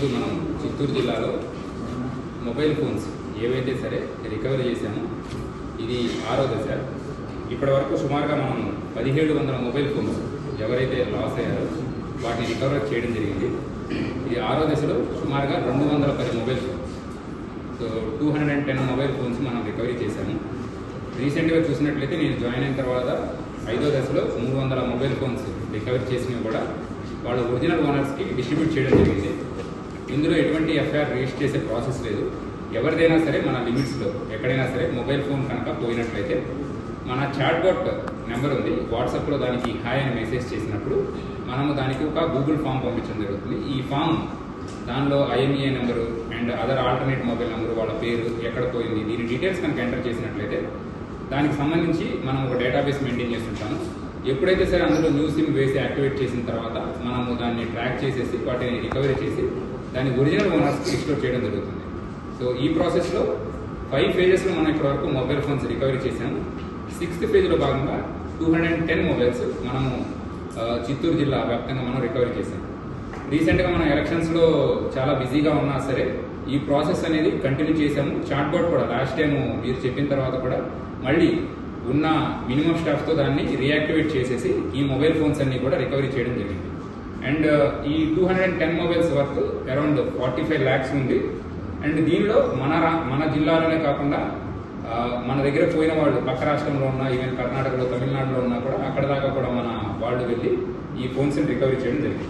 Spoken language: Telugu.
ఈరోజు మనం చిత్తూరు జిల్లాలో మొబైల్ ఫోన్స్ ఏవైతే సరే రికవరీ చేశామో ఇది 6వ దశ. ఇప్పటి వరకు సుమారుగా మనం 1700 మొబైల్ ఫోన్స్ ఎవరైతే లాస్ అయ్యారో వాటిని రికవర్ చేయడం జరిగింది. ఇది 6వ దశలో సుమారుగా 210 mobile phones, so 210 mobile phones మనం రికవరీ చేశాము. రీసెంట్గా చూసినట్లయితే నేను జాయిన్ అయిన తర్వాత 5వ దశలో 300 మొబైల్ ఫోన్స్ రికవరీ చేసినవి కూడా వాళ్ళ ఒరిజినల్ ఓనర్స్కి డిస్ట్రిబ్యూట్ చేయడం జరిగింది. ఇందులో ఎటువంటి ఎఫ్ఐఆర్ రిజిస్టర్ చేసే ప్రాసెస్ లేదు. ఎవరిదైనా సరే మన లిమిట్స్లో ఎక్కడైనా సరే మొబైల్ ఫోన్ కనుక పోయినట్లయితే మన చాట్బాట్ నెంబర్ ఉంది, వాట్సాప్లో దానికి హాయ్ అని మెసేజ్ చేసినప్పుడు మనము దానికి ఒక గూగుల్ ఫామ్ పంపించడం జరుగుతుంది. ఈ ఫామ్ దానిలో IMEI number and other alternate mobile number, వాళ్ళ పేరు, ఎక్కడ పోయింది, దీని డీటెయిల్స్ కనుక ఎంటర్ చేసినట్లయితే దానికి సంబంధించి మనం ఒక డేటాబేస్ మెయింటైన్ చేస్తుంటాము. ఎప్పుడైతే సరే అందులో న్యూ సిమ్ వేసి యాక్టివేట్ చేసిన తర్వాత మనము దాన్ని ట్రాక్ చేసేసి వాటిని రికవరీ చేసి దాన్ని ఒరిజినల్ ఓనర్స్కి రిస్టోర్ చేయడం జరుగుతుంది. సో ఈ ప్రాసెస్లో 5 ఫేజెస్లో మనం ఇప్పటివరకు మొబైల్ ఫోన్స్ రికవరీ చేసాము. 6th ఫేజ్లో భాగంగా 210 మొబైల్స్ మనము చిత్తూరు జిల్లా వ్యాప్తంగా మనం రికవరీ చేసాము. రీసెంట్గా మనం ఎలక్షన్స్లో చాలా బిజీగా ఉన్నా సరే ఈ ప్రాసెస్ అనేది కంటిన్యూ చేసాము. చాట్బాట్ కూడా లాస్ట్ టైం మీరు చెప్పిన తర్వాత కూడా మళ్ళీ ఉన్న మినిమం స్టాఫ్తో దాన్ని రియాక్టివేట్ చేసేసి ఈ మొబైల్ ఫోన్స్ అన్ని కూడా రికవరీ చేయడం జరిగింది. అండ్ ఈ 210 మొబైల్స్ వర్త్ అరౌండ్ 45 lakhs ఉంది. అండ్ దీనిలో మన జిల్లాలోనే కాకుండా మన దగ్గర పోయిన వాళ్ళు పక్క రాష్ట్రంలో ఉన్న, ఈవెన్ కర్ణాటకలో, తమిళనాడులో ఉన్నా కూడా అక్కడ దాకా కూడా మన వాళ్ళు వెళ్ళి ఈ ఫోన్స్ని రికవరీ చేయడం జరిగింది.